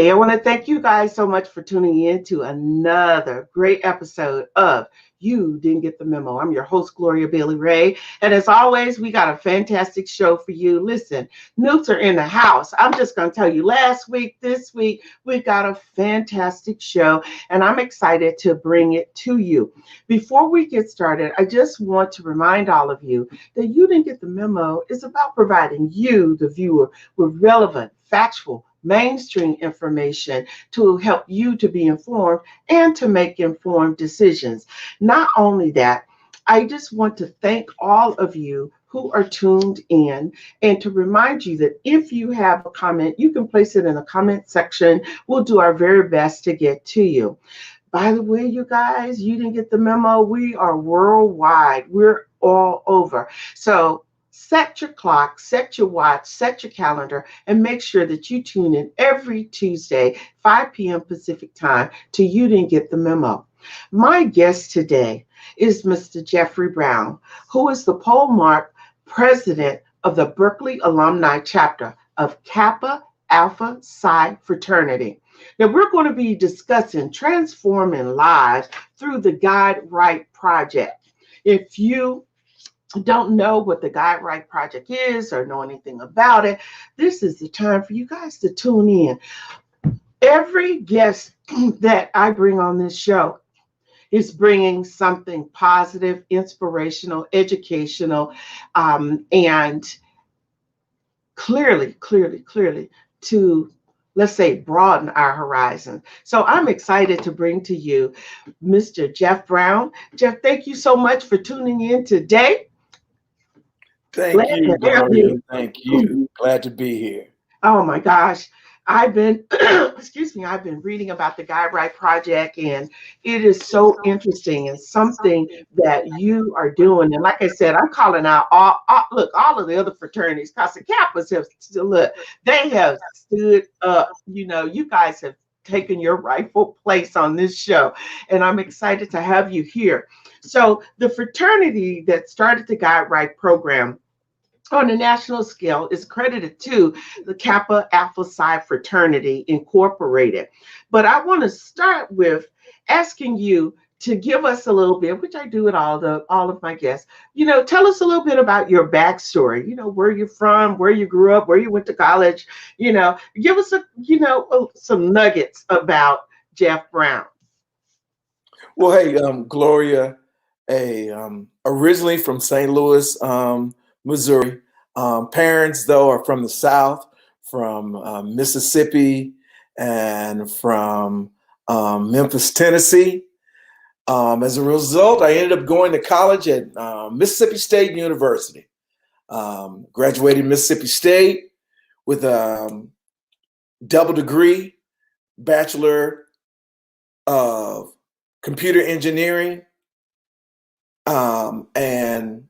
Hey, I want to thank you guys so much for tuning in to another great episode of You Didn't Get the Memo. I'm your host, Gloria Bailey Ray. And as always, we got a fantastic show for you. Listen, newts are in the house. I'm just going to tell you last week, this week, we got a fantastic show, and I'm excited to bring it to you. Before we get started, I just want to remind all of you that You Didn't Get the Memo is about providing you, the viewer, with relevant, factual, mainstream information to help you to be informed and to make informed decisions. Not only that, I just want to thank all of you who are tuned in and to remind you that if you have a comment, you can place it in the comment section. We'll do our very best to get to you. By the way, you guys, you didn't get the memo. We are worldwide. We're all over. So set your clock, set your watch, set your calendar, and make sure that you tune in every Tuesday, 5 p.m. Pacific time to You Didn't Get the Memo. My guest today is Mr. Jeffrey Brown, who is the Pole Mark president of the Berkeley Alumni Chapter of Kappa Alpha Psi fraternity. Now, we're going to be discussing transforming lives through the Guide Right Project. If you don't know what the Guide Right Project is or know anything about it, this is the time for you guys to tune in. Every guest that I bring on this show is bringing something positive, inspirational, educational, and clearly to, let's say, broaden our horizon. So I'm excited to bring to you Mr. Jeff Brown. Jeff, thank you so much for tuning in today. Thank you, Gloria. Thank you. Glad to be here. Oh my gosh. I've been, I've been reading about the Guide Right Project, and it is so interesting and something that you are doing. And like I said, I'm calling out all of the other fraternities, because the Kappas have they have stood up. You guys have taken your rightful place on this show, and I'm excited to have you here. So the fraternity that started the Guide Right program on a national scale is credited to the Kappa Alpha Psi fraternity incorporated. But I want to start with asking you to give us a little bit, which I do with all of my guests. Tell us a little bit about your backstory. Where you're from, where you grew up, where you went to college. Give us some nuggets about Jeff Brown. Well, hey, Gloria, originally from St. Louis, Missouri. Parents, though, are from the South, from Mississippi and from Memphis, Tennessee. As a result, I ended up going to college at Mississippi State University. Graduated Mississippi State with a double degree, Bachelor of Computer Engineering and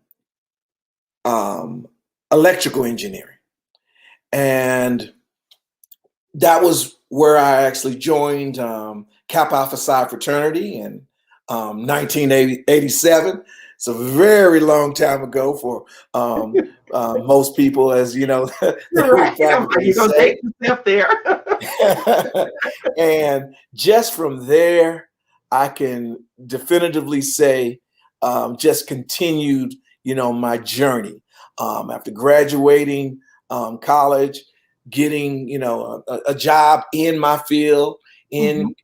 electrical engineering. And that was where I actually joined Kappa Alpha Psi fraternity in 1987. It's a very long time ago for most people, as you know. You're going to take yourself there. And just from there, I can definitively say just continued, my journey. After graduating college, getting, a job in my field in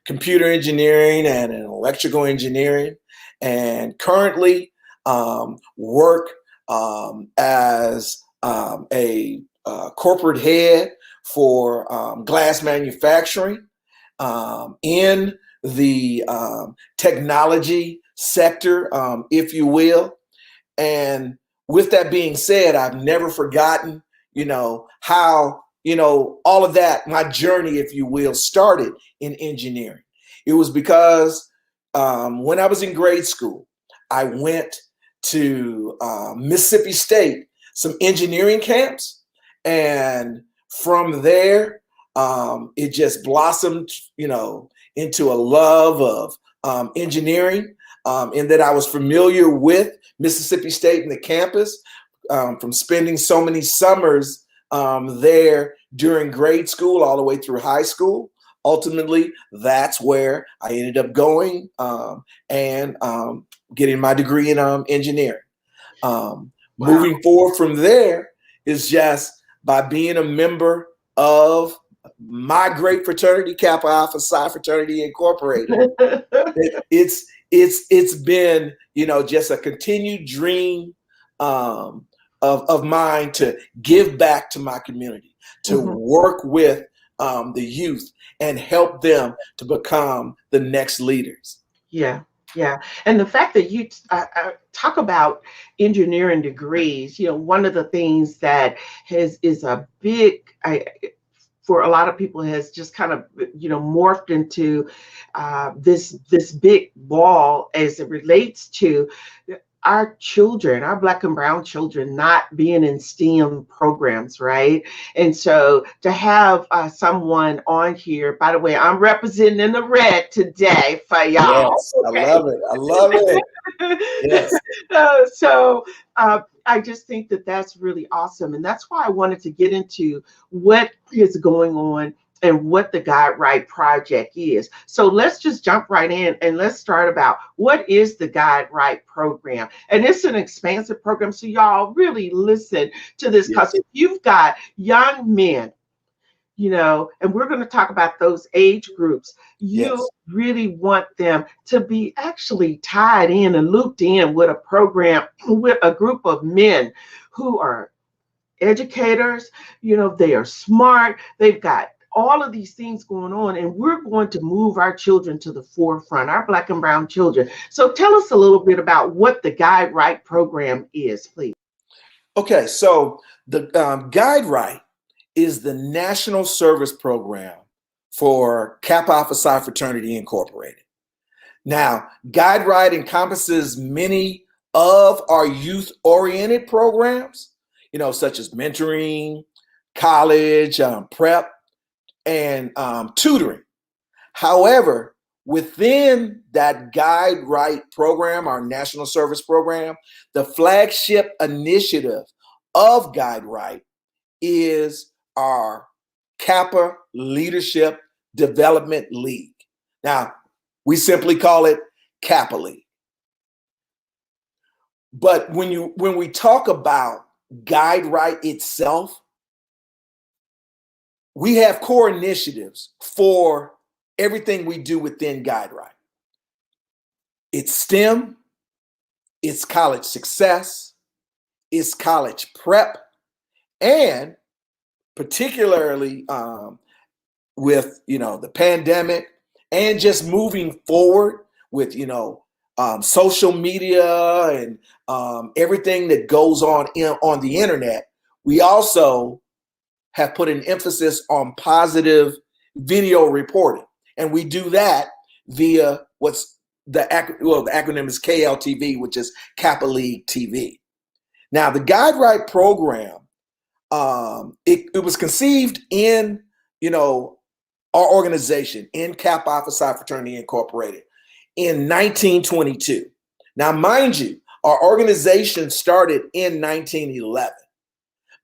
computer engineering and in electrical engineering, and currently work as a corporate head for glass manufacturing in the technology sector, if you will. And with that being said, I've never forgotten, how, all of that, my journey, if you will, started in engineering. It was because when I was in grade school, I went to Mississippi State, some engineering camps. And from there, it just blossomed, into a love of engineering, and that I was familiar with Mississippi State and the campus from spending so many summers there, during grade school all the way through high school. Ultimately, that's where I ended up going and getting my degree in engineering. Wow. Moving forward from there is just by being a member of my great fraternity, Kappa Alpha Psi Fraternity Incorporated. It's been, you know, just a continued dream of mine to give back to my community, to work with the youth and help them to become the next leaders. Yeah, yeah. And the fact that you talk about engineering degrees, one of the things that is a big, for a lot of people, has just kind of, morphed into this big ball as it relates to our children, our Black and brown children, not being in STEM programs, right? And so to have someone on here, by the way, I'm representing in the red today for y'all. Yes, I love it. I love it. Yes. I just think that that's really awesome. And that's why I wanted to get into what is going on and what the Guide Right Project is. So let's just jump right in and let's start about what is the Guide Right program. And it's an expansive program. So y'all really listen to this, because if you've got young men, and we're going to talk about those age groups, you really want them to be actually tied in and looped in with a program, with a group of men who are educators, they are smart, they've got all of these things going on, and we're going to move our children to the forefront, our Black and brown children. So tell us a little bit about what the Guide Right program is, please. Okay, so the Guide Right is the national service program for Kappa Alpha Psi Fraternity Incorporated. Now, Guide Right encompasses many of our youth-oriented programs, such as mentoring, college, prep, and tutoring. However, within that Guide Right program, our national service program, the flagship initiative of Guide Right is our Kappa Leadership Development League. Now, we simply call it Kappa League. But when we talk about Guide Right itself, we have core initiatives for everything we do within Guide Right. It's STEM, it's college success, it's college prep, and particularly with the pandemic and just moving forward with social media and everything that goes on the internet, we also have put an emphasis on positive video reporting, and we do that via the acronym is KLTV, which is Kappa League TV. Now, the Guide Right program, it was conceived in our organization, in Kappa Alpha Psi Fraternity Incorporated, in 1922. Now, mind you, our organization started in 1911.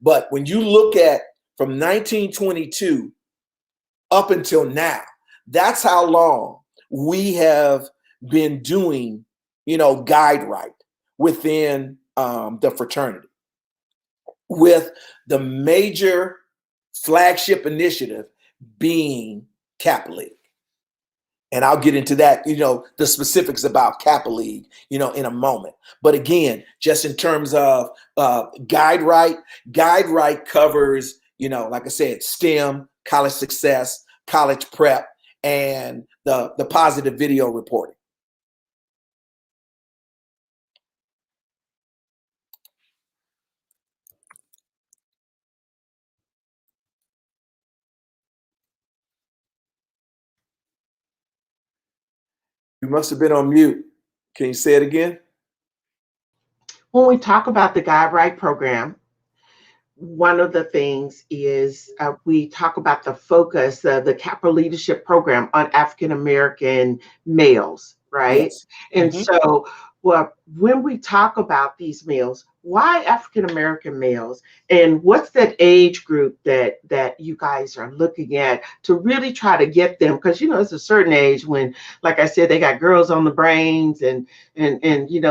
But when you look at from 1922 up until now, that's how long we have been doing, Guide Right within the fraternity, with the major flagship initiative being Kappa League. And I'll get into that, the specifics about Kappa League, in a moment. But again, just in terms of Guide Right covers, like I said, STEM, college success, college prep, and the positive video reporting. You must have been on mute. Can you say it again? When we talk about the Guide Right program, one of the things is we talk about the focus, the Kappa Leadership Program on African American males, right? Yes. And so, well, when we talk about these males, why African American males, and what's that age group that you guys are looking at to really try to get them? Because it's a certain age when, like I said, they got girls on the brains and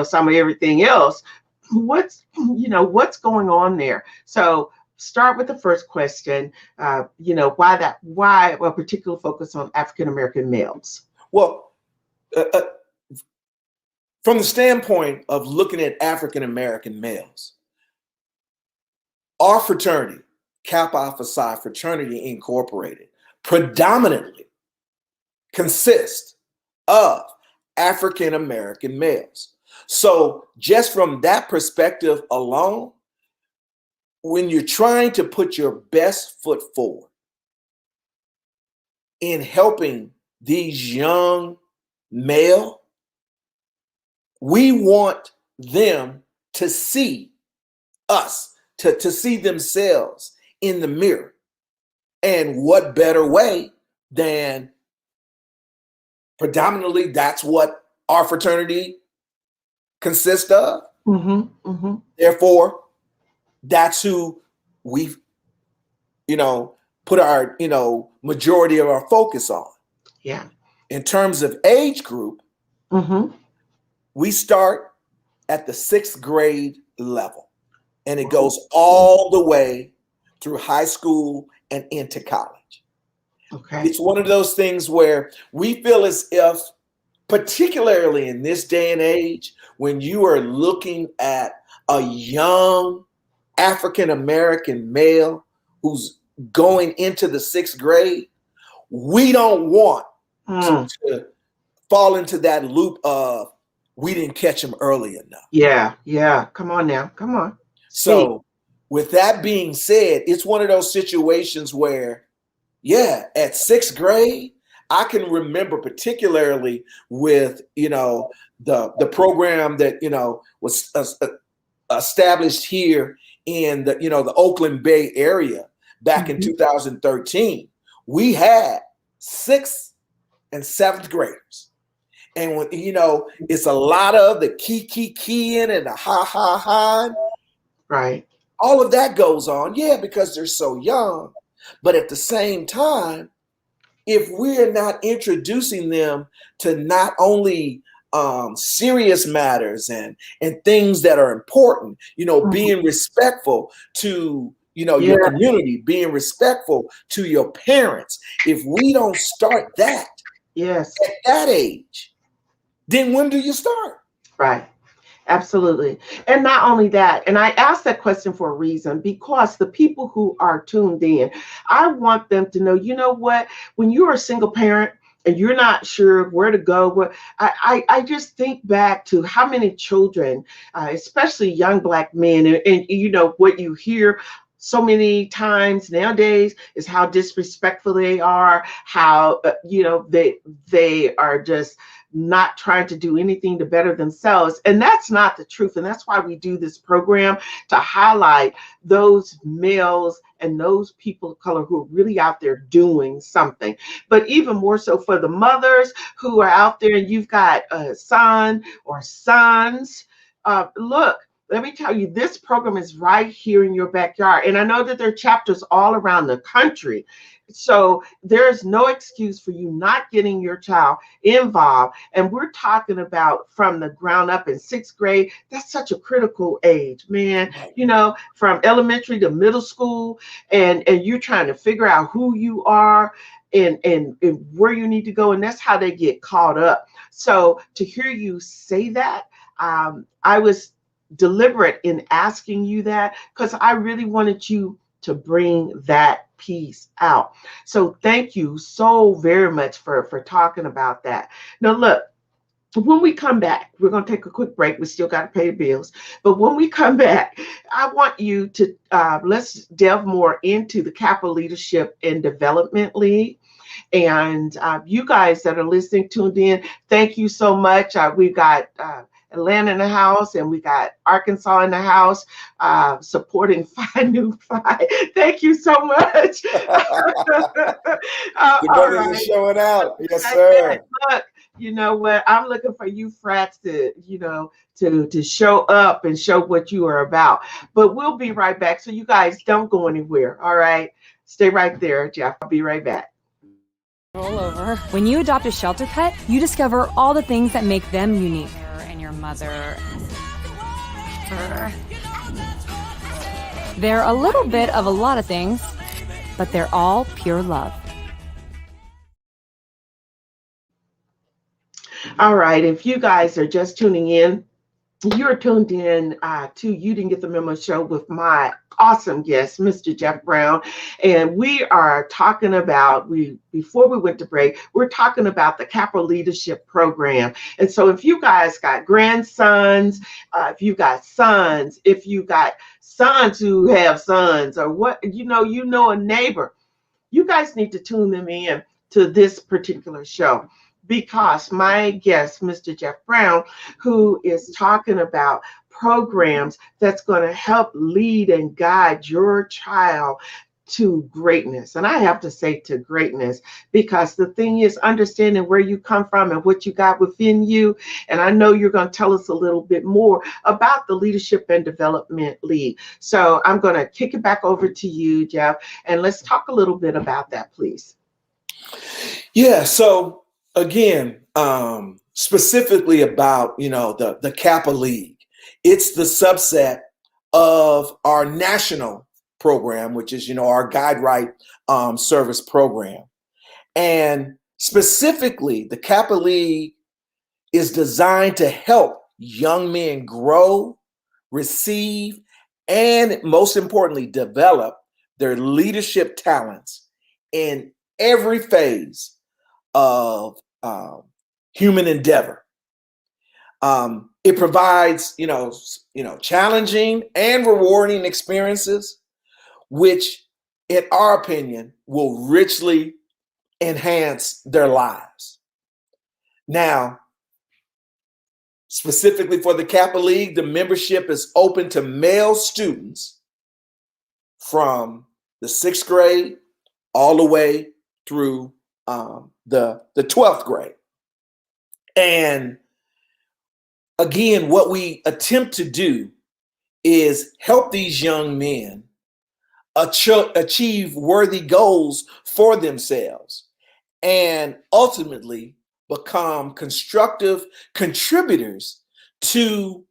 some of everything else. What's going on there? So start with the first question. Why a particular focus on African American males? Well, uh, uh, from the standpoint of looking at African American males, our fraternity, Kappa Alpha Psi Fraternity Incorporated, predominantly consists of African American males. So just from that perspective alone, when you're trying to put your best foot forward in helping these young male, we want them to see us, to see themselves in the mirror. And what better way than predominantly that's what our fraternity consists of. Mm-hmm, mm-hmm. Therefore, that's who we, put our, majority of our focus on. Yeah. In terms of age group, Mm-hmm. we start at the 6th grade level, and it goes all the way through high school and into college. Okay. It's one of those things where we feel as if, particularly in this day and age, when you are looking at a young African American male who's going into the 6th grade, we don't want to fall into that loop of we didn't catch him early enough. Yeah. Come on now. Come on. So with that being said, it's one of those situations where, at 6th grade, I can remember particularly with, the program that, was established here in the Oakland Bay area back in 2013. We had 6th and 7th graders. And when, it's a lot of the keying and the ha. Right. All of that goes on, because they're so young. But at the same time, if we're not introducing them to not only serious matters and things that are important, being respectful to, your community, being respectful to your parents. If we don't start that at that age, then when do you start? Right. Absolutely. And not only that, and I asked that question for a reason, because the people who are tuned in, I want them to know, what, when you're a single parent and you're not sure where to go, I just think back to how many children, especially young Black men, and what you hear so many times nowadays is how disrespectful they are, how they are just not trying to do anything to better themselves. And that's not the truth. And that's why we do this program, to highlight those males and those people of color who are really out there doing something. But even more so for the mothers who are out there, and you've got a son or sons. Look, let me tell you, this program is right here in your backyard. And I know that there are chapters all around the country. So there's no excuse for you not getting your child involved. And we're talking about from the ground up in 6th grade. That's such a critical age, man. From elementary to middle school, and you're trying to figure out who you are and where you need to go. And that's how they get caught up. So to hear you say that, I was deliberate in asking you that because I really wanted you to bring that piece out. So thank you so very much for talking about that. Now look, when we come back, we're going to take a quick break. We still got to pay the bills. But when we come back, I want you to let's delve more into the Kappa Leadership and Development League. And you guys that are listening, tuned in, thank you so much. We've got Atlanta in the house, and we got Arkansas in the house, supporting Phi Nu Phi. Thank you so much. The brothers are showing out. Yes, sir. Look, You know what? I'm looking for you frats to, to show up and show what you are about. But we'll be right back. So you guys don't go anywhere. All right. Stay right there, Jeff. I'll be right back. Roll over. When you adopt a shelter pet, you discover all the things that make them unique. And your mother. They're a little bit of a lot of things, but they're all pure love. All right. If you guys are just tuning in, you're tuned in to You Didn't Get the Memo show with my awesome guest, Mr. Jeff Brown. And we are talking about, before we went to break, we're talking about the Kappa Leadership Program. And so if you guys got grandsons, if you got sons, if you got sons who have sons, or what, you know a neighbor, you guys need to tune them in to this particular show. Because my guest, Mr. Jeff Brown, who is talking about programs that's going to help lead and guide your child to greatness. And I have to say to greatness, because the thing is understanding where you come from and what you got within you. And I know you're going to tell us a little bit more about the Leadership and Development League. So I'm going to kick it back over to you, Jeff, and let's talk a little bit about that, please. Yeah. So again, specifically about, the Kappa League, it's the subset of our national program, which is, our Guide Right service program. And specifically, the Kappa League is designed to help young men grow, receive, and most importantly, develop their leadership talents in every phase of human endeavor. It provides, challenging and rewarding experiences, which, in our opinion, will richly enhance their lives. Now, specifically for the Kappa League, the membership is open to male students from the 6th grade all the way through the 12th grade. And again, what we attempt to do is help these young men achieve worthy goals for themselves and ultimately become constructive contributors to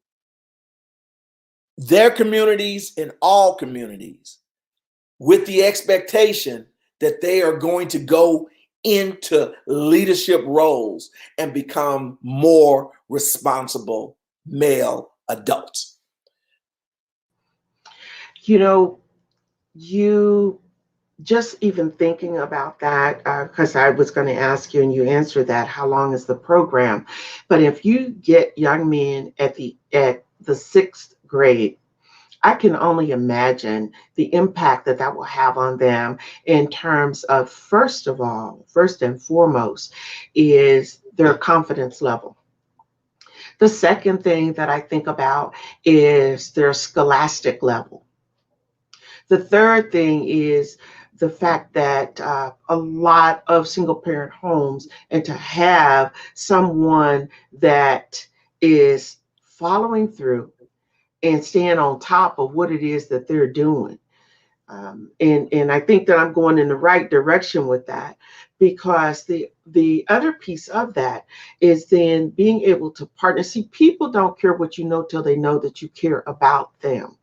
their communities and all communities, with the expectation that they are going to go into leadership roles and become more responsible male adults. You just even thinking about that, because I was going to ask you and you answered that, how long is the program? But if you get young men at the 6th grade, I can only imagine the impact that will have on them in terms of, first and foremost, is their confidence level. The second thing that I think about is their scholastic level. The third thing is the fact that a lot of single parent homes, and to have someone that is following through and staying on top of what it is that they're doing. And I think that I'm going in the right direction with that, because the other piece of that is then being able to partner. See, people don't care what you know till they know that you care about them.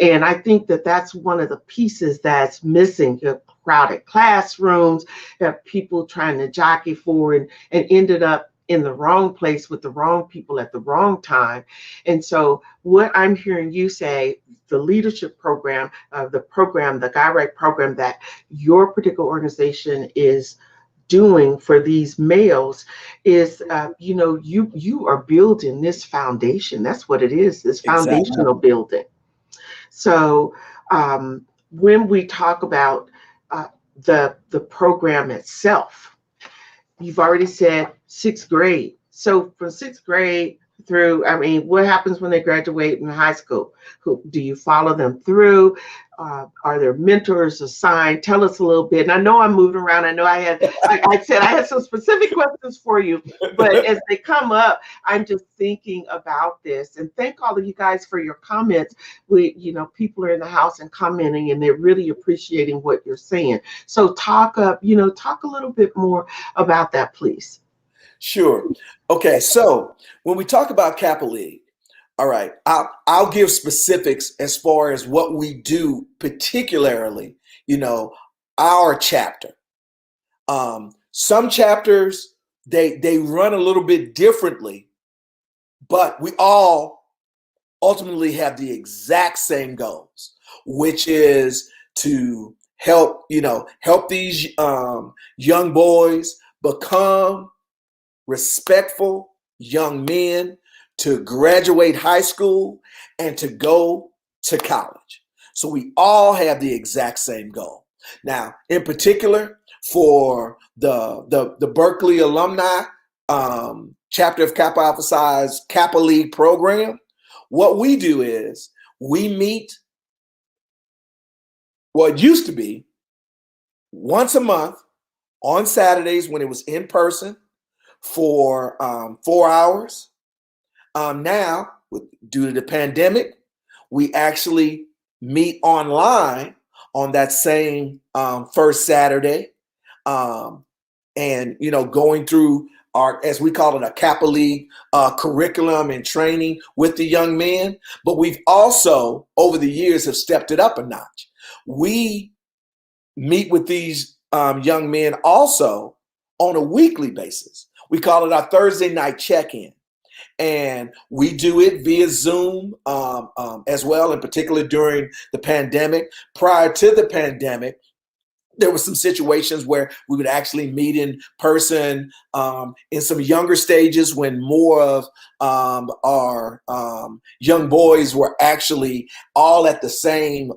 And I think that that's one of the pieces that's missing. Crowded classrooms, have people trying to jockey for and ended up in the wrong place with the wrong people at the wrong time. And so what I'm hearing you say, the leadership program, the Guide Right program that your particular organization is doing for these males is, you are building this foundation. That's what it is, this foundational building. So when we talk about the program itself, you've already said 6th grade. So from 6th grade through, what happens when they graduate in high school? Do you follow them through? are there mentors assigned? Tell us a little bit. And I know I'm moving around. I know I said I had some specific questions for you, but as they come up, I'm just thinking about this. And thank all of you guys for your comments. People are in the house and commenting, and they're really appreciating what you're saying. So talk a little bit more about that, please. Sure. Okay. So when we talk about Kappa League, all right, I'll give specifics as far as what we do, particularly, our chapter. Some chapters they run a little bit differently, but we all ultimately have the exact same goals, which is to help these young boys become respectful young men, to graduate high school and to go to college. So we all have the exact same goal. Now, in particular, for the Berkeley alumni chapter of Kappa Alpha Psi's Kappa League program, what we do is we meet what used to be once a month on Saturdays when it was in person for 4 hours. Now, due to the pandemic, we actually meet online on that same first Saturday, and going through our, as we call it, a Kappa League curriculum and training with the young men. But we've also, over the years, have stepped it up a notch. We meet with these young men also on a weekly basis. We call it our Thursday night check-in. And we do it via Zoom as well, in particular during the pandemic. Prior to the pandemic, there were some situations where we would actually meet in person in some younger stages when more of our young boys were actually all at the same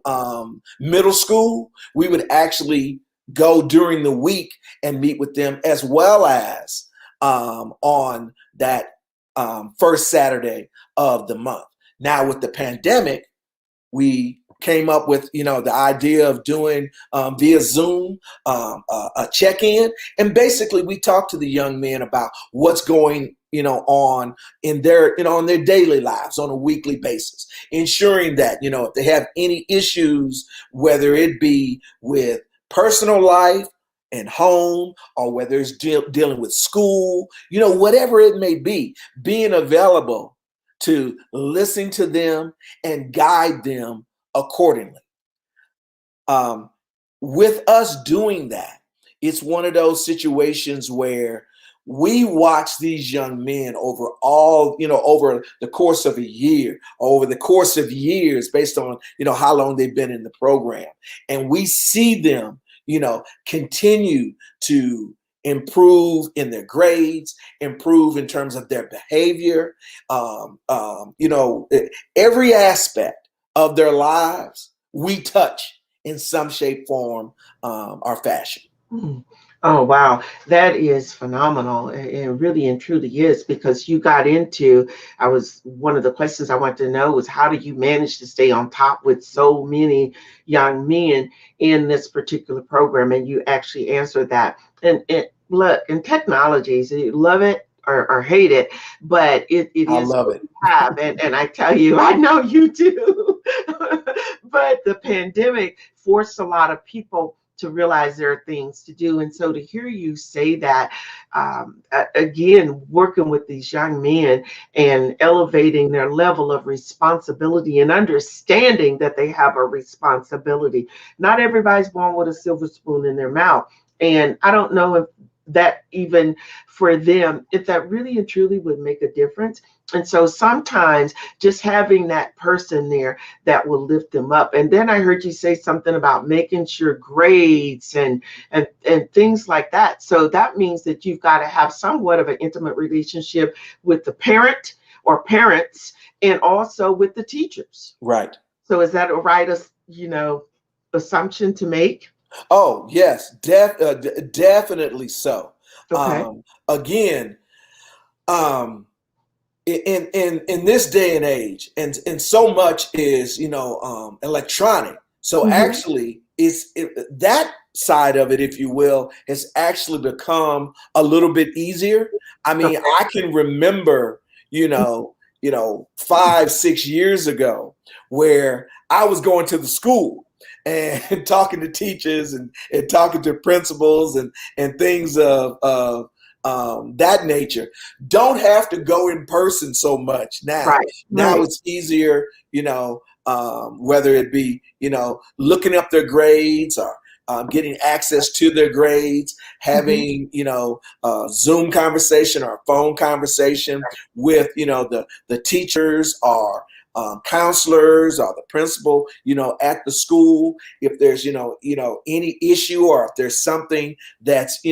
middle school. We would actually go during the week and meet with them, as well as on that first Saturday of the month. Now, with the pandemic, we came up with the idea of doing via Zoom a check-in, and basically we talk to the young men about what's going on in their on their daily lives on a weekly basis, ensuring that if they have any issues, whether it be with personal life and home, or whether it's dealing with school, whatever it may be, being available to listen to them and guide them accordingly. With us doing that, it's one of those situations where we watch these young men over the course of a year, or over the course of years, based on, how long they've been in the program. And we see them, continue to improve in their grades, improve in terms of their behavior, every aspect of their lives we touch in some shape, form, or fashion. Oh, wow. That is phenomenal. It really and truly is, because you got into, one of the questions I wanted to know was, how do you manage to stay on top with so many young men in this particular program? And you actually answered that. And look, in technologies, you love it or hate it, but it I is love what it. we have. And I tell you, I know you do. But the pandemic forced a lot of people to realize there are things to do. And so to hear you say that, again, working with these young men and elevating their level of responsibility and understanding that they have a responsibility. Not everybody's born with a silver spoon in their mouth. And I don't know if that even for them, if that really and truly would make a difference. And so sometimes just having that person there that will lift them up. And then I heard you say something about making sure grades and things like that. So that means that you've got to have somewhat of an intimate relationship with the parent or parents, and also with the teachers. Right. So is that a right, assumption to make? Oh, yes, definitely so. Okay. Again, in this day and age, and so much is electronic. So actually, that side of it, if you will, has actually become a little bit easier. I mean, I can remember, 5-6 years ago, where I was going to the school and talking to teachers and talking to principals and things of that nature. Don't have to go in person so much now. Right. Now it's easier, whether it be, looking up their grades or getting access to their grades, having, Zoom conversation or phone conversation with, the teachers or counselors or the principal, at the school. If there's, any issue, or if there's something that's,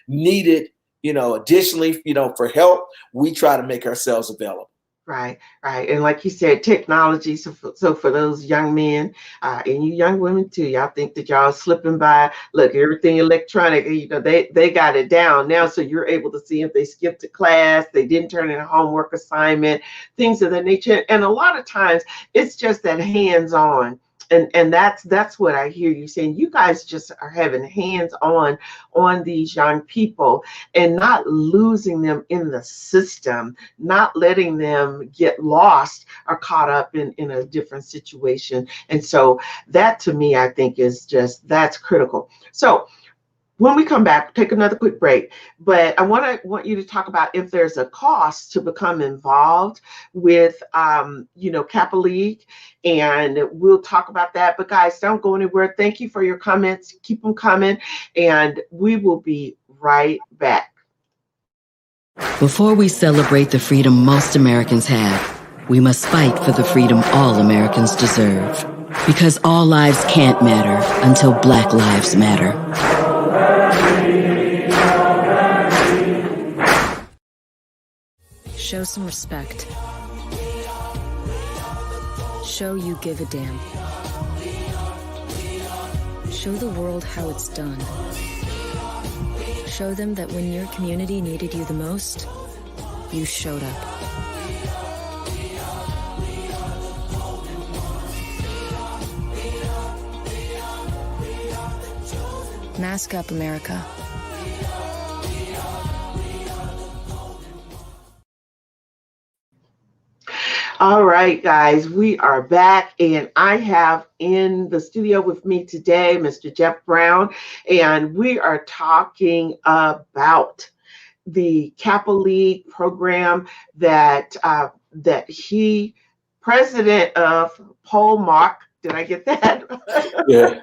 needed, additionally, for help, we try to make ourselves available. Right. And like you said, technology. So for those young men and you young women too, y'all think that y'all slipping by. Look, everything electronic, they got it down now. So you're able to see if they skipped a class, they didn't turn in a homework assignment, things of that nature. And a lot of times it's just that hands-on. And that's what I hear you saying. You guys just are having hands-on on these young people and not losing them in the system, not letting them get lost or caught up in a different situation. And so that, to me, I think that's critical. So when we come back, take another quick break, but I want you to talk about if there's a cost to become involved with, Kappa League, and we'll talk about that. But guys, don't go anywhere. Thank you for your comments. Keep them coming, and we will be right back. Before we celebrate the freedom most Americans have, we must fight for the freedom all Americans deserve. Because all lives can't matter until Black lives matter. Show some respect. Show you give a damn. Show the world how it's done. Show them that when your community needed you the most, you showed up. Mask up, America. All right, guys, we are back, and I have in the studio with me today Mr. Jeff Brown, and we are talking about the Kappa League program that he, president of Polmark. Did I get that? Yeah.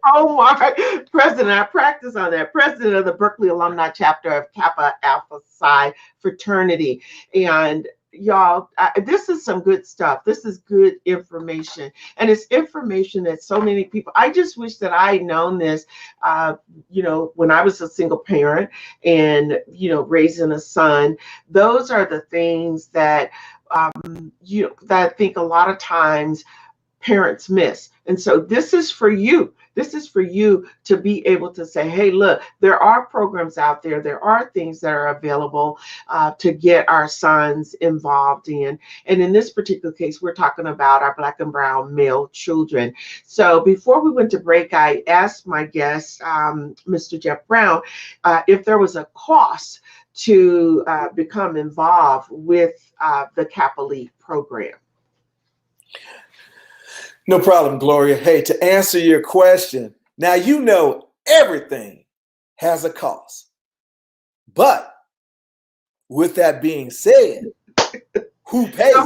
Polmark, president. I practice on that. President of the Berkeley Alumni Chapter of Kappa Alpha Psi fraternity, and y'all, this is some good stuff. This is good information, and it's information that so many people. I just wish that I had known this, when I was a single parent and raising a son. Those are the things that that I think a lot of times parents miss. And so this is for you. This is for you to be able to say, hey, look, there are programs out there. There are things that are available to get our sons involved in. And in this particular case, we're talking about our Black and brown male children. So before we went to break, I asked my guest, Mr. Jeff Brown, if there was a cost to become involved with the Kappa League program. No problem, Gloria. Hey, to answer your question, now everything has a cost. But with that being said, who pays?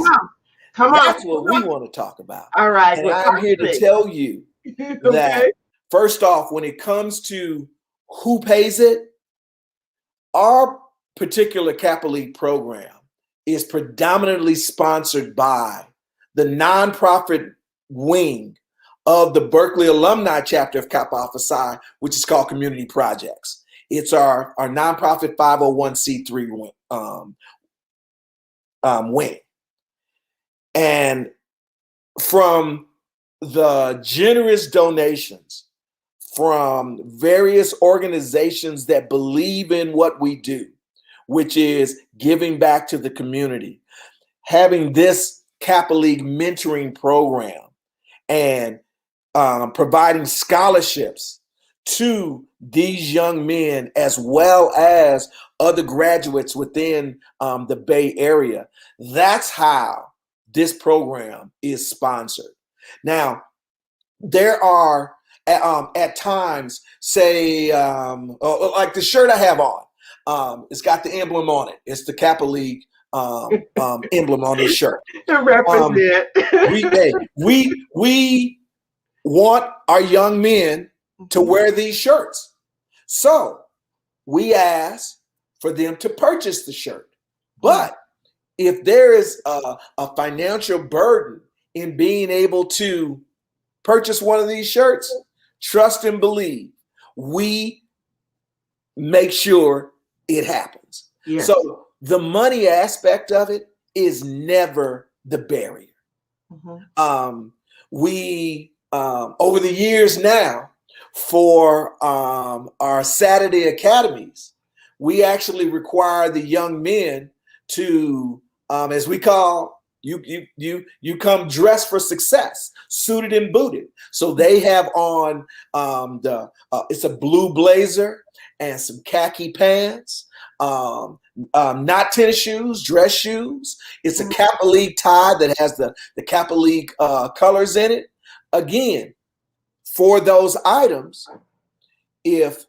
Come on. That's what we want to talk about. All right. And I'm here to tell you that, first off, when it comes to who pays it, our particular Kappa League program is predominantly sponsored by the nonprofit wing of the Berkeley Alumni Chapter of Kappa Alpha Psi, which is called Community Projects. It's our nonprofit 501c3 wing. And from the generous donations from various organizations that believe in what we do, which is giving back to the community, having this Kappa League mentoring program, and providing scholarships to these young men as well as other graduates within the Bay Area. That's how this program is sponsored. Now, there are at times, say, like the shirt I have on, it's got the emblem on it. It's the Kappa League emblem on this shirt. To represent. We want our young men to wear these shirts. So we ask for them to purchase the shirt. But if there is a financial burden in being able to purchase one of these shirts, trust and believe, we make sure it happens. Yes. So the money aspect of it is never the barrier. We over the years now, for our Saturday academies, we actually require the young men to, as we call, you come dressed for success, suited and booted. So they have on it's a blue blazer and some khaki pants, not tennis shoes, dress shoes. It's a Kappa League tie that has the Kappa League colors in it. Again, for those items, if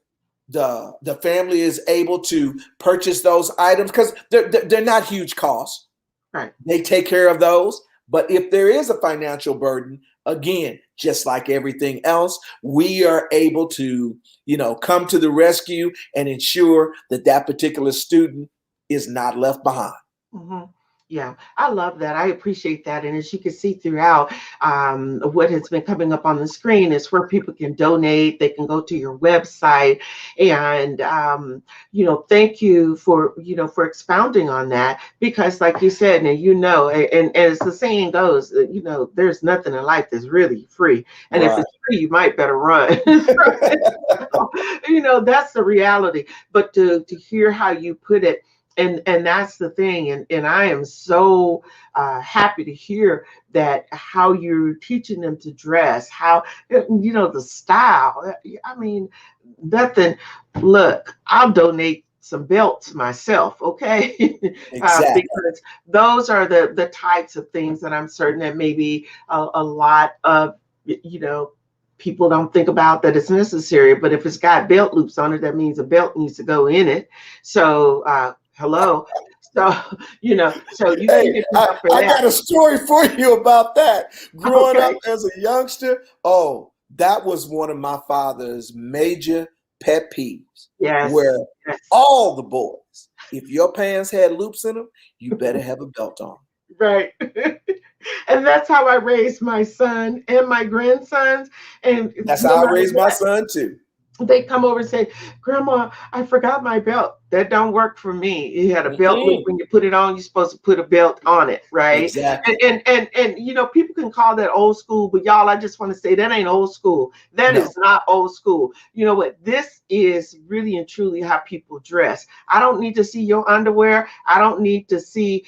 the family is able to purchase those items, because they're not huge costs, right? They take care of those. But if there is a financial burden, again, just like everything else, we are able to, come to the rescue and ensure that that particular student is not left behind. Yeah, I love that. I appreciate that. And as you can see throughout, what has been coming up on the screen is where people can donate. They can go to your website, and thank you for expounding on that, because like you said, and as the saying goes, there's nothing in life that's really free. And if it's free, you might better run. That's the reality. But to hear how you put it, and that's the thing, and I am so happy to hear that how you're teaching them to dress, how the style. I mean, nothing. Look, I'll donate some belts myself, okay? Exactly. Because those are the types of things that I'm certain that maybe a lot of people don't think about that it's necessary. But if it's got belt loops on it, that means a belt needs to go in it. So hello. So, so you can get up for I that. got a story for you about that. Growing up as a youngster, that was one of my father's major pet peeves. Yes. Where all the boys, if your pants had loops in them, you better have a belt on. Right. And that's how I raised my son and my grandsons. And that's how I raised my son too. They come over and say, "Grandma, I forgot my belt." That don't work for me. You had a belt loop. When you put it on, you're supposed to put a belt on it, right? Exactly. And people can call that old school, but y'all, I just want to say that ain't old school. That is not old school. You know what? This is really and truly how people dress. I don't need to see your underwear. I don't need to see,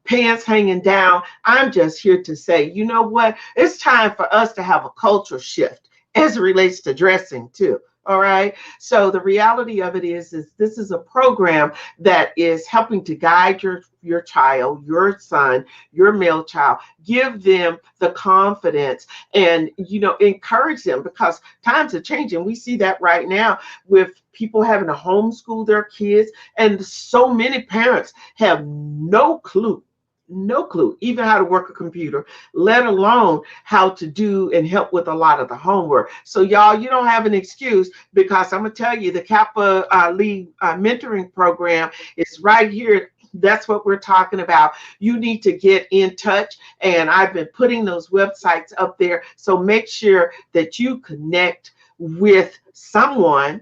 pants hanging down. I'm just here to say, you know what? It's time for us to have a cultural shift as it relates to dressing too. All right. So the reality of it is this is a program that is helping to guide your child, your son, your male child, give them the confidence and, encourage them, because times are changing. We see that right now with people having to homeschool their kids, and so many parents have no clue even how to work a computer, let alone how to do and help with a lot of the homework. So y'all, you don't have an excuse, because I'm gonna tell you, the Kappa League mentoring program is right here. That's what we're talking about. You need to get in touch, and I've been putting those websites up there. So make sure that you connect with someone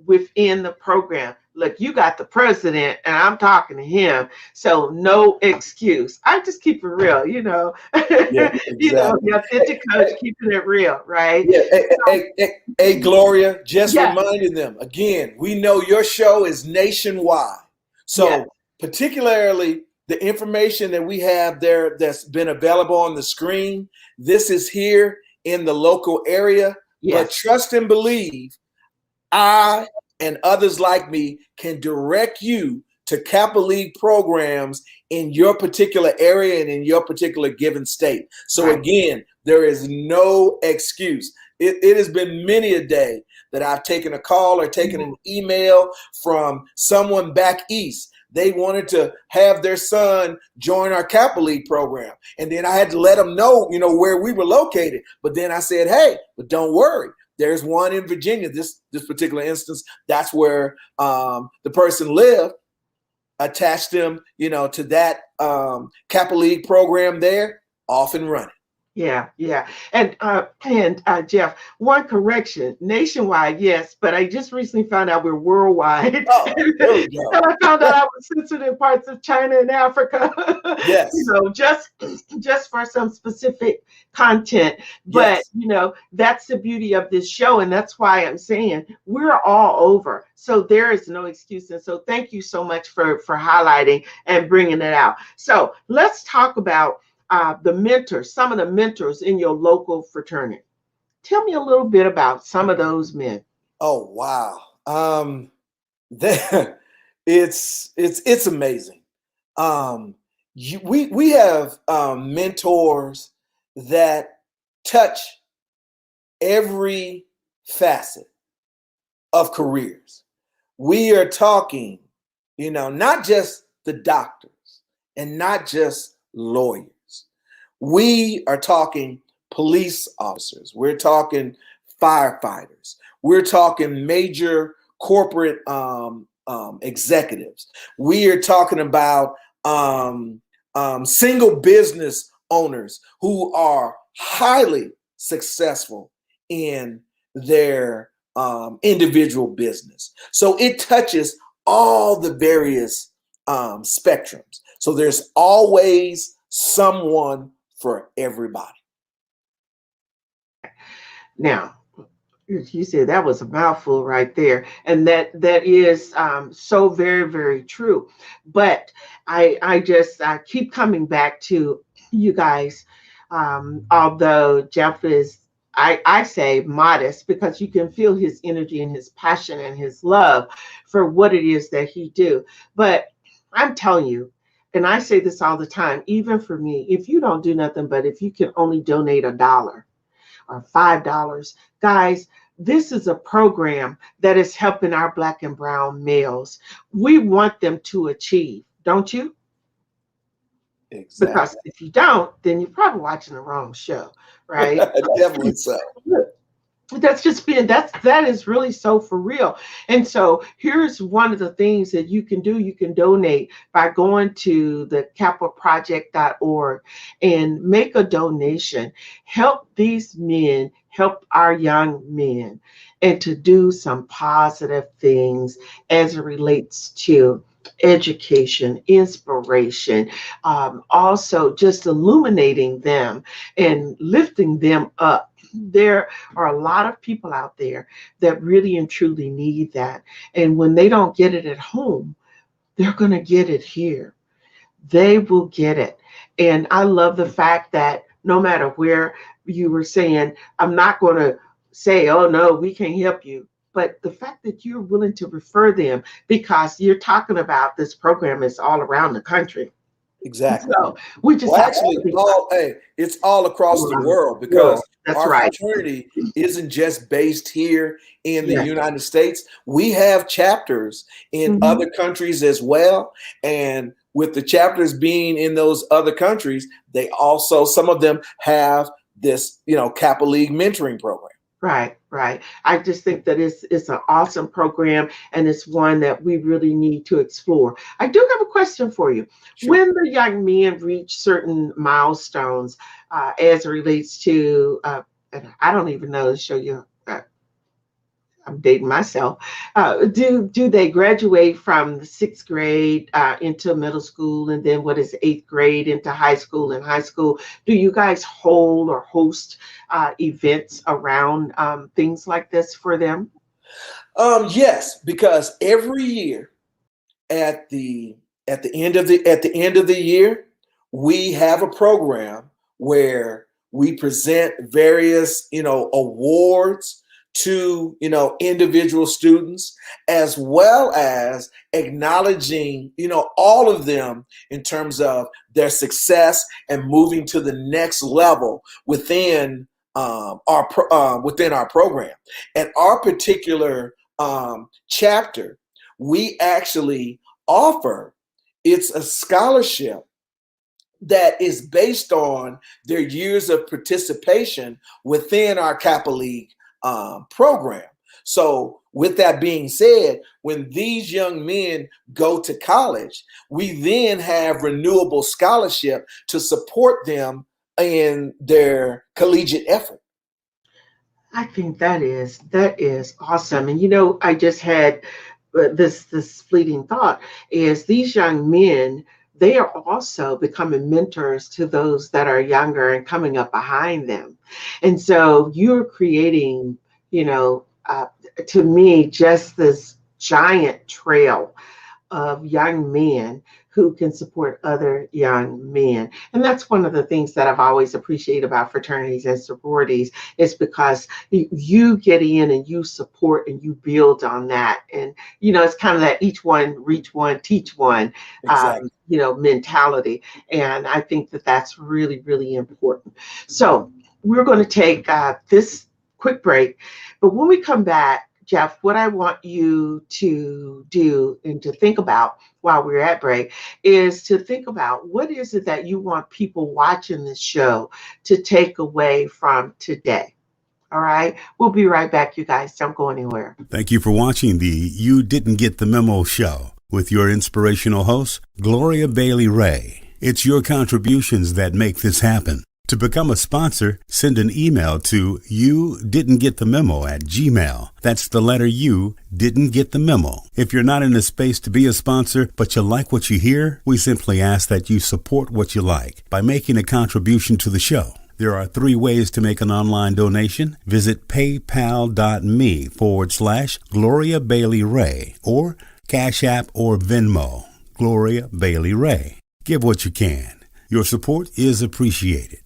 within the program. Look, you got the president, and I'm talking to him, so no excuse. I just keep it real, Yeah, exactly. The authentic coach, keeping it real, right? Yeah. Hey, Gloria, just reminding them again. We know your show is nationwide, so particularly the information that we have there that's been available on the screen, this is here in the local area. Yes. But trust and believe, I and others like me can direct you to Kappa League programs in your particular area and in your particular given state. So Right. again, there is no excuse. It has been many a day that I've taken a call or taken an email from someone back east. They wanted to have their son join our Kappa League program. And then I had to let them know, where we were located. But then I said, hey, but don't worry. There's one in Virginia, this particular instance. That's where the person lived. Attached them, to that Kappa League program there, off and running. Yeah. And Jeff, one correction, nationwide, yes, but I just recently found out we're worldwide. Oh, there we go. And I found out I was censored in parts of China and Africa. Yes. Just for some specific content. But Yes. that's the beauty of this show. And that's why I'm saying we're all over. So there is no excuse. And so thank you so much for highlighting and bringing it out. So let's talk about the mentors, some of the mentors in your local fraternity. Tell me a little bit about some of those men. Oh, wow. It's amazing. We have mentors that touch every facet of careers. We are talking, not just the doctors and not just lawyers. We are talking police officers. We're talking firefighters. We're talking major corporate executives. We are talking about single business owners who are highly successful in their individual business. So it touches all the various spectrums. So there's always someone for everybody. Now, you said that was a mouthful right there, and that is so very, very true. But I keep coming back to you guys. Although Jeff is, I say modest, because you can feel his energy and his passion and his love for what it is that he do. But I'm telling you, and I say this all the time, even for me, if you don't do nothing, but if you can only donate $1 or $5, guys, this is a program that is helping our Black and brown males. We want them to achieve, don't you? Exactly. Because if you don't, then you're probably watching the wrong show, right? Definitely so. That's just being, that is really so for real. And so here's one of the things that you can do. You can donate by going to the kappaproject.org and make a donation. Help these men, help our young men, and to do some positive things as it relates to education, inspiration, also just illuminating them and lifting them up. There are a lot of people out there that really and truly need that. And when they don't get it at home, they're going to get it here. They will get it. And I love the fact that no matter where you were saying, I'm not going to say, oh, no, we can't help you. But the fact that you're willing to refer them, because you're talking about this program is all around the country. Exactly. So we just it's all across the world, because our right. fraternity isn't just based here in the United States. We have chapters in other countries as well. And with the chapters being in those other countries, they also, some of them have this, Kappa League mentoring program. Right. I just think that it's an awesome program, and it's one that we really need to explore. I do have a question for you. Sure. When the young men reach certain milestones, as it relates to, and I don't even know to show you, I'm dating myself. Do they graduate from the 6th grade into middle school, and then what is 8th grade into high school, and high school? Do you guys hold or host events around things like this for them? Yes, because every year at the At the end of the year, we have a program where we present various, awards to, individual students, as well as acknowledging, all of them in terms of their success and moving to the next level within within our program. And our particular chapter, we actually offer, it's a scholarship that is based on their years of participation within our Kappa League program. So with that being said, when these young men go to college, we then have renewable scholarship to support them in their collegiate effort. I think that is awesome. And I just had this fleeting thought is these young men, they are also becoming mentors to those that are younger and coming up behind them. And so you're creating, to me, just this giant trail of young men who can support other young men. And that's one of the things that I've always appreciated about fraternities and sororities is because you get in and you support and you build on that. And, it's kind of that each one, reach one, teach one, Exactly. mentality. And I think that that's really, really important. So we're going to take this quick break. But when we come back, Jeff, what I want you to do and to think about while we're at break is to think about what is it that you want people watching this show to take away from today. All right. We'll be right back, you guys. Don't go anywhere. Thank you for watching the You Didn't Get the Memo show with your inspirational host, Gloria Bailey Ray. It's your contributions that make this happen. To become a sponsor, send an email to youdidn'tgetthememo@gmail. That's the letter U, didn't get the memo. If you're not in a space to be a sponsor, but you like what you hear, we simply ask that you support what you like by making a contribution to the show. There are 3 ways to make an online donation. Visit paypal.me/Gloria Bailey Ray or Cash App or Venmo, Gloria Bailey Ray. Give what you can. Your support is appreciated.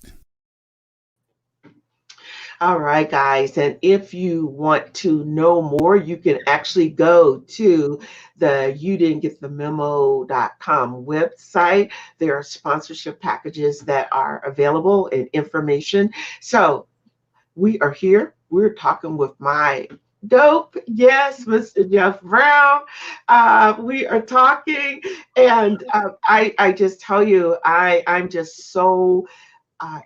All right, guys. And if you want to know more, you can actually go to the youdidn'tgetthememo.com website. There are sponsorship packages that are available and information. So we are here. We're talking with my dope, yes, Mr. Jeff Brown. We are talking, and I just tell you, I'm just so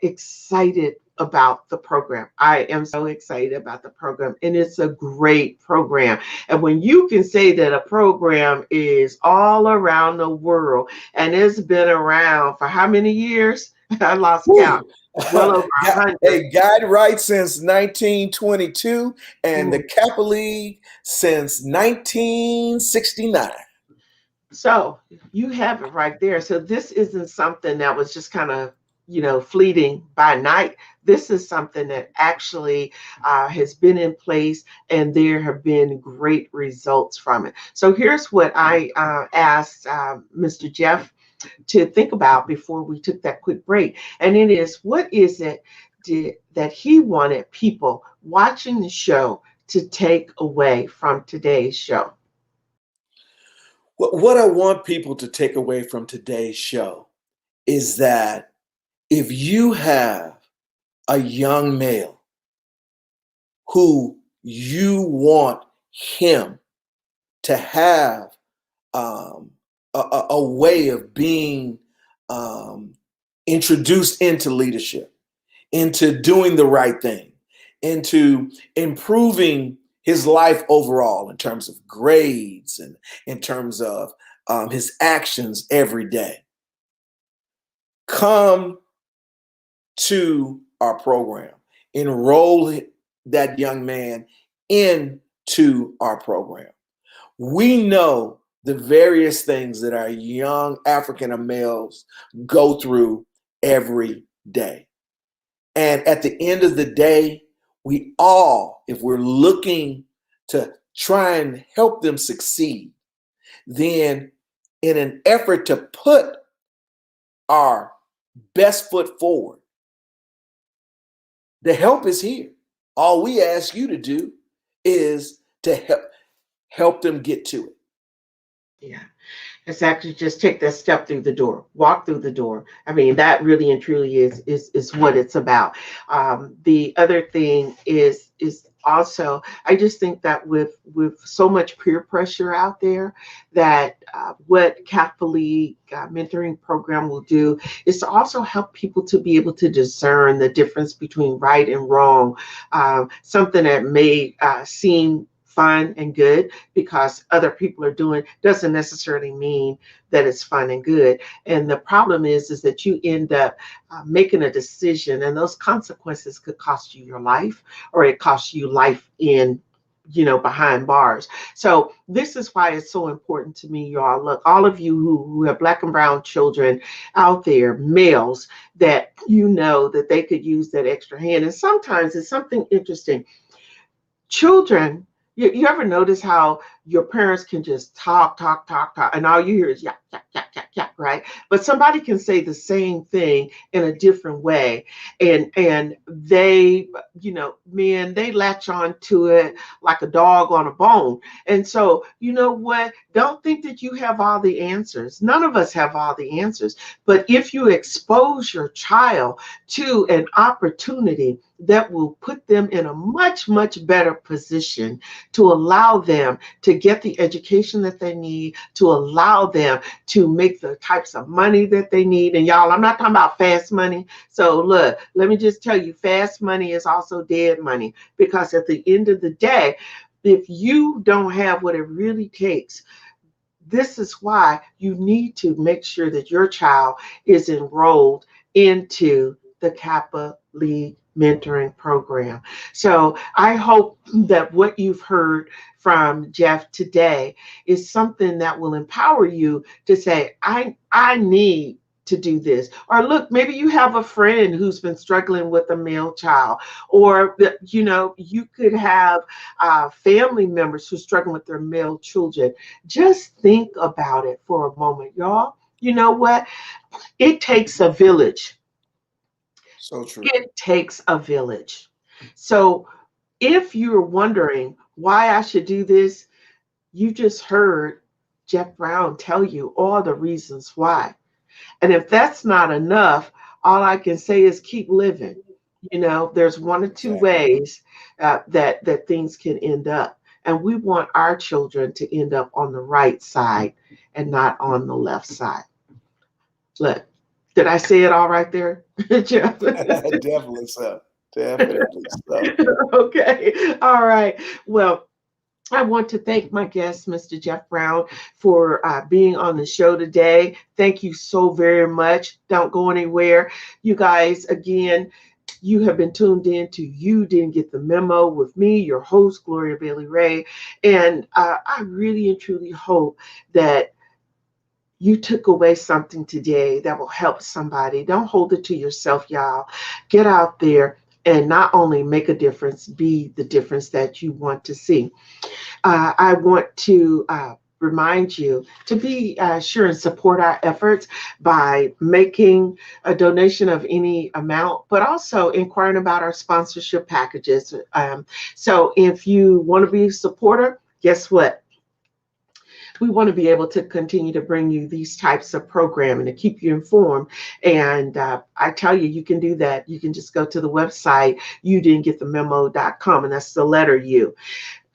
excited about the program. I am so excited about the program, and it's a great program. And when you can say that a program is all around the world and it's been around for how many years? I lost count. Well over 100. A guide right since 1922 and the Kappa League since 1969. So you have it right there. So this isn't something that was just kind of, fleeting by night. This is something that actually has been in place, and there have been great results from it. So here's what I asked Mr. Jeff to think about before we took that quick break. And it is, what is it that he wanted people watching the show to take away from today's show? What I want people to take away from today's show is that if you have a young male who you want him to have a way of being introduced into leadership, into doing the right thing, into improving his life overall in terms of grades and in terms of his actions every day, come to our program, enroll that young man into our program. We know the various things that our young African males go through every day. And at the end of the day, we all, if we're looking to try and help them succeed, then in an effort to put our best foot forward. The help is here. All we ask you to do is to help them get to it. Yeah. It's actually just take that step through the door, walk through the door. I mean, that really and truly is what it's about. The other thing is also, I just think that with so much peer pressure out there, that what Kappa League mentoring program will do is to also help people to be able to discern the difference between right and wrong. Something that may seem fun and good because other people are doing doesn't necessarily mean that it's fun and good. And the problem is that you end up making a decision, and those consequences could cost you your life, or it costs you life in behind bars. So this is why it's so important to me, y'all. Look, all of you who have Black and brown children out there, males, that that they could use that extra hand. And sometimes it's something interesting. Children, you ever notice how your parents can just talk, and all you hear is yak, yak, yak, yak, yak, right? But somebody can say the same thing in a different way, and they, man, they latch on to it like a dog on a bone. And so, you know what? Don't think that you have all the answers. None of us have all the answers. But if you expose your child to an opportunity that will put them in a much, much better position to allow them to get the education that they need, to allow them to make the types of money that they need. And y'all, I'm not talking about fast money. So look, let me just tell you, fast money is also dead money, because at the end of the day, if you don't have what it really takes, this is why you need to make sure that your child is enrolled into the Kappa League mentoring program. So I hope that what you've heard from Jeff today is something that will empower you to say, I need to do this. Or look, maybe you have a friend who's been struggling with a male child, or you could have family members who are struggling with their male children. Just think about it for a moment, y'all. You know what? It takes a village. So true. It takes a village. So if you're wondering why I should do this, you just heard Jeff Brown tell you all the reasons why. And if that's not enough, all I can say is keep living. There's one or two ways that things can end up. And we want our children to end up on the right side and not on the left side. Look, did I say it all right there, Jeff? Definitely so. Definitely so. Okay. All right. Well, I want to thank my guest, Mr. Jeff Brown, for being on the show today. Thank you so very much. Don't go anywhere. You guys, again, you have been tuned in to You Didn't Get the Memo with me, your host, Gloria Bailey Ray. And I really and truly hope that you took away something today that will help somebody. Don't hold it to yourself, y'all. Get out there and not only make a difference, be the difference that you want to see. I want to remind you to be sure and support our efforts by making a donation of any amount, but also inquiring about our sponsorship packages. So if you want to be a supporter, guess what? We want to be able to continue to bring you these types of programming to keep you informed. And I tell you, you can do that. You can just go to the website, youdidn'tgetthememo.com, and that's the letter U.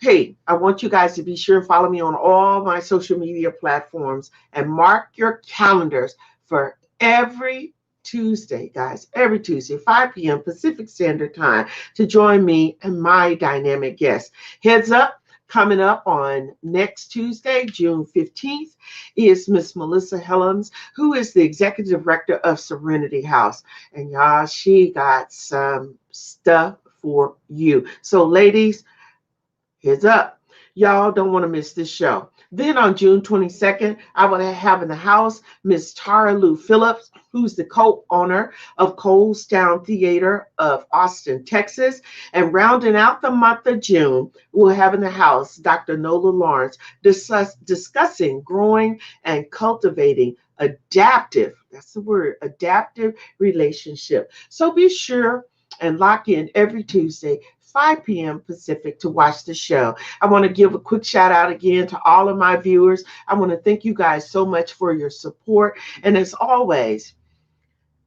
Hey, I want you guys to be sure and follow me on all my social media platforms and mark your calendars for every Tuesday, guys, every Tuesday, 5 p.m. Pacific Standard Time, to join me and my dynamic guest. Heads up, coming up on next Tuesday, June 15th, is Miss Melissa Helms, who is the Executive Director of Serenity House. And y'all, she got some stuff for you. So ladies, heads up. Y'all don't want to miss this show. Then on June 22nd, I will have in the house Miss Tara Lou Phillips, who's the co-owner of Colestown Theater of Austin, Texas. And rounding out the month of June, we'll have in the house Dr. Nola Lawrence discussing growing and cultivating adaptive, that's the word, adaptive relationship. So be sure and lock in every Tuesday, 5 p.m. Pacific, to watch the show. I want to give a quick shout out again to all of my viewers. I want to thank you guys so much for your support. And as always,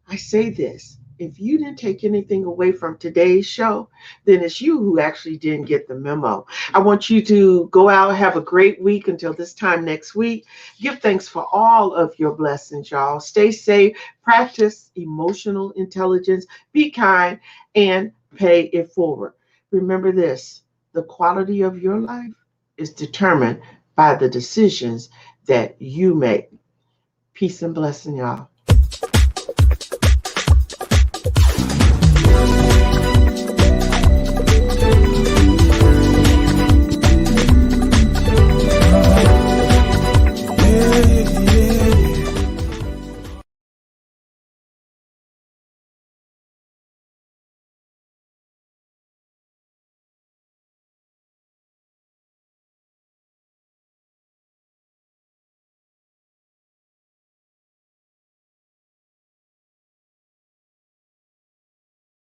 I say this. If you didn't take anything away from today's show, then it's you who actually didn't get the memo. I want you to go out, have a great week until this time next week. Give thanks for all of your blessings, y'all. Stay safe, practice emotional intelligence, be kind, and pay it forward. Remember this, the quality of your life is determined by the decisions that you make. Peace and blessing, y'all.